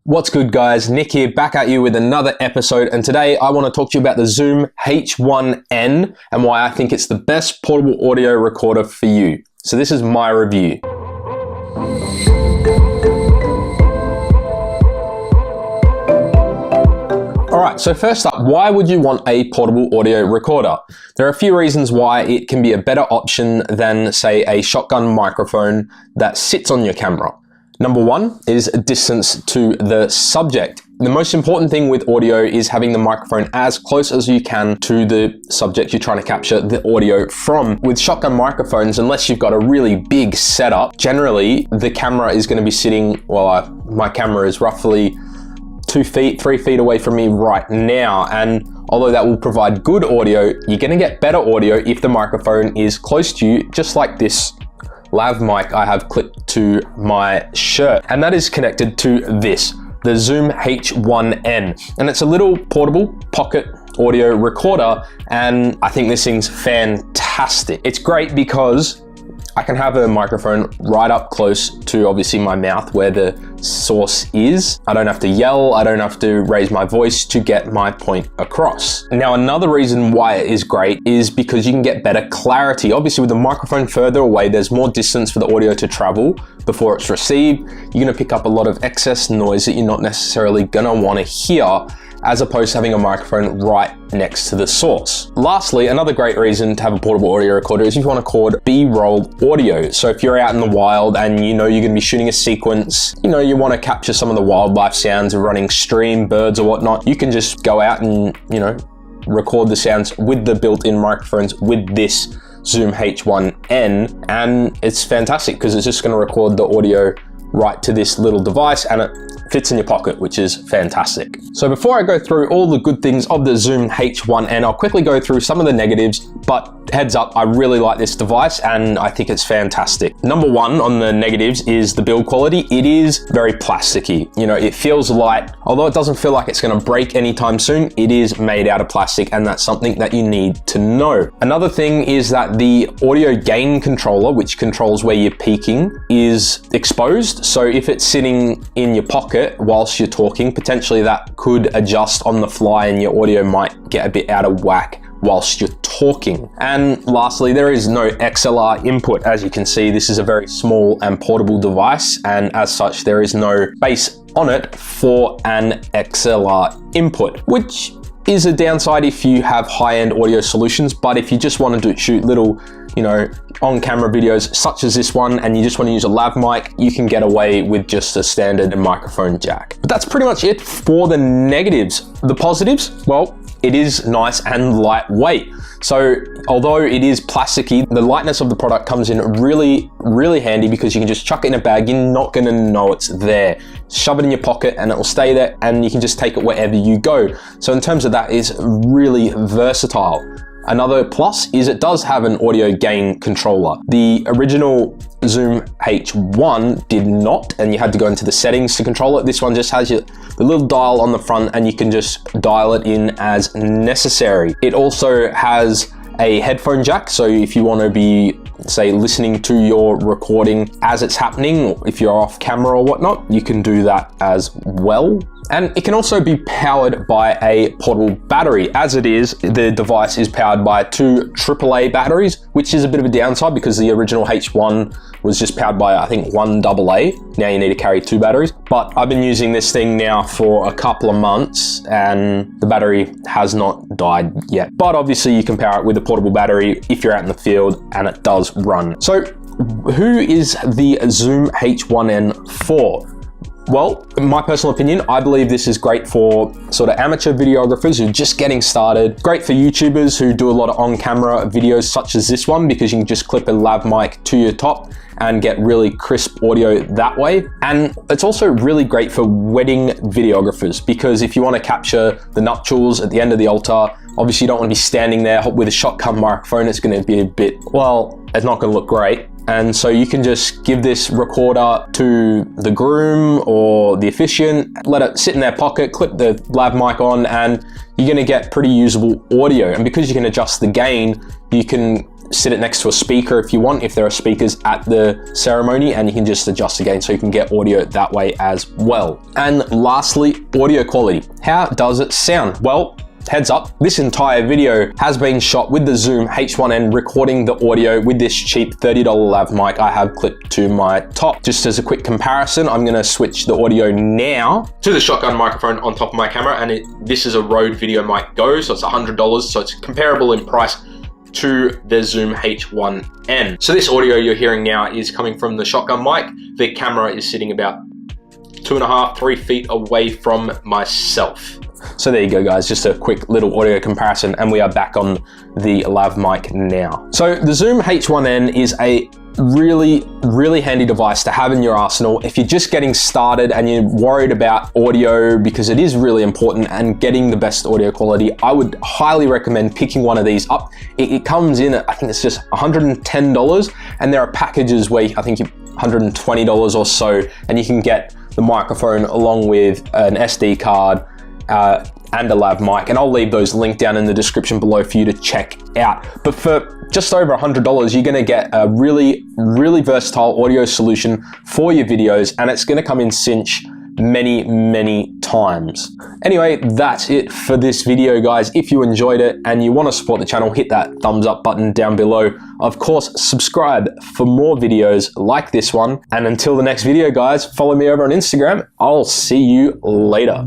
What's good, guys? Nick here, back at you with another episode, and today I want to talk to you about the Zoom H1n and why I think it's the best portable audio recorder for you. So this is my review. Alright, so first up, why would you want a portable audio recorder? There are a few reasons why it can be a better option than, say, a shotgun microphone that sits on your camera. Number one is distance to the subject. The most important thing with audio is having the microphone as close as you can to the subject you're trying to capture the audio from. With shotgun microphones, unless you've got a really big setup, generally the camera is going to be sitting, well, my camera is roughly 2 feet, 3 feet away from me right now. And although that will provide good audio, you're going to get better audio if the microphone is close to you, just like this lav mic I have clipped to my shirt, and that is connected to this, the Zoom H1n, and it's a little portable pocket audio recorder, and I think this thing's fantastic. It's great because I can have a microphone right up close to obviously my mouth where the source is. I don't have to yell, I don't have to raise my voice to get my point across. Now, another reason why it is great is because you can get better clarity. Obviously, with the microphone further away, there's more distance for the audio to travel before it's received. You're gonna pick up a lot of excess noise that you're not necessarily gonna wanna hear, as opposed to having a microphone right next to the source. Lastly, another great reason to have a portable audio recorder is if you want to record B-roll audio. So if you're out in the wild and you know you're going to be shooting a sequence, you want to capture some of the wildlife sounds of running stream, birds or whatnot, you can just go out and, record the sounds with the built-in microphones with this Zoom H1n, and it's fantastic because it's just going to record the audio right to this little device, and it fits in your pocket, which is fantastic. So before I go through all the good things of the Zoom H1n, I'll quickly go through some of the negatives, but heads up, I really like this device and I think it's fantastic. Number one on the negatives is the build quality. It is very plasticky. It feels light. Although it doesn't feel like it's gonna break anytime soon, it is made out of plastic, and that's something that you need to know. Another thing is that the audio gain controller, which controls where you're peaking, is exposed. So if it's sitting in your pocket whilst you're talking, potentially that could adjust on the fly and your audio might get a bit out of whack whilst you're talking. And lastly, there is no XLR input. As you can see, this is a very small and portable device, and as such, there is no base on it for an XLR input, which is a downside if you have high-end audio solutions. But if you just want to shoot little, on-camera videos such as this one, and you just want to use a lav mic, you can get away with just a standard microphone jack. But that's pretty much it for the negatives. The positives, well, it is nice and lightweight. So although it is plasticky, the lightness of the product comes in really, really handy because you can just chuck it in a bag. You're not gonna know it's there. Shove it in your pocket and it will stay there, and you can just take it wherever you go. So in terms of that, it's really versatile. Another plus is it does have an audio gain controller. The original Zoom H1 did not, and you had to go into the settings to control it. This one just has the little dial on the front, and you can just dial it in as necessary. It also has a headphone jack, so if you want to be, say, listening to your recording as it's happening, or if you're off camera or whatnot, you can do that as well. And it can also be powered by a portable battery. As it is, the device is powered by 2 AAA batteries, which is a bit of a downside because the original H1 was just powered by, I think, 1 AA. Now you need to carry 2 batteries. But I've been using this thing now for a couple of months and the battery has not died yet. But obviously you can power it with a portable battery if you're out in the field, and it does run. So who is the Zoom H1n for? Well, in my personal opinion, I believe this is great for sort of amateur videographers who are just getting started. Great for YouTubers who do a lot of on-camera videos such as this one, because you can just clip a lav mic to your top and get really crisp audio that way. And it's also really great for wedding videographers, because if you want to capture the nuptials at the end of the altar, obviously you don't want to be standing there with a shotgun microphone. It's going to be a bit, well, it's not going to look great. And so you can just give this recorder to the groom or the officiant, let it sit in their pocket, clip the lav mic on, and you're going to get pretty usable audio. And because you can adjust the gain, you can sit it next to a speaker if you want, if there are speakers at the ceremony, and you can just adjust the gain so you can get audio that way as well. And lastly, audio quality. How does it sound? Well, heads up, this entire video has been shot with the Zoom H1n recording the audio with this cheap $30 lav mic I have clipped to my top. Just as a quick comparison, I'm gonna switch the audio now to the shotgun microphone on top of my camera, and this is a Rode Video Mic Go, so it's $100, so it's comparable in price to the Zoom H1n. So this audio you're hearing now is coming from the shotgun mic. The camera is sitting about 2.5 to 3 feet away from myself. So there you go, guys, just a quick little audio comparison, and we are back on the lav mic now. So the Zoom H1n is a really handy device to have in your arsenal if you're just getting started and you're worried about audio, because it is really important, and getting the best audio quality. I would highly recommend picking one of these up. It comes in at, I think it's just $110, and there are packages where I think $120 or so, and you can get the microphone along with an SD card and a lav mic, and I'll leave those linked down in the description below for you to check out. But for just over $100, you're gonna get a really versatile audio solution for your videos, and it's gonna come in cinch many times. Anyway, that's it for this video, guys. If you enjoyed it and you want to support the channel, hit that thumbs up button down below. Of course, subscribe for more videos like this one. And until the next video, guys, follow me over on Instagram. I'll see you later.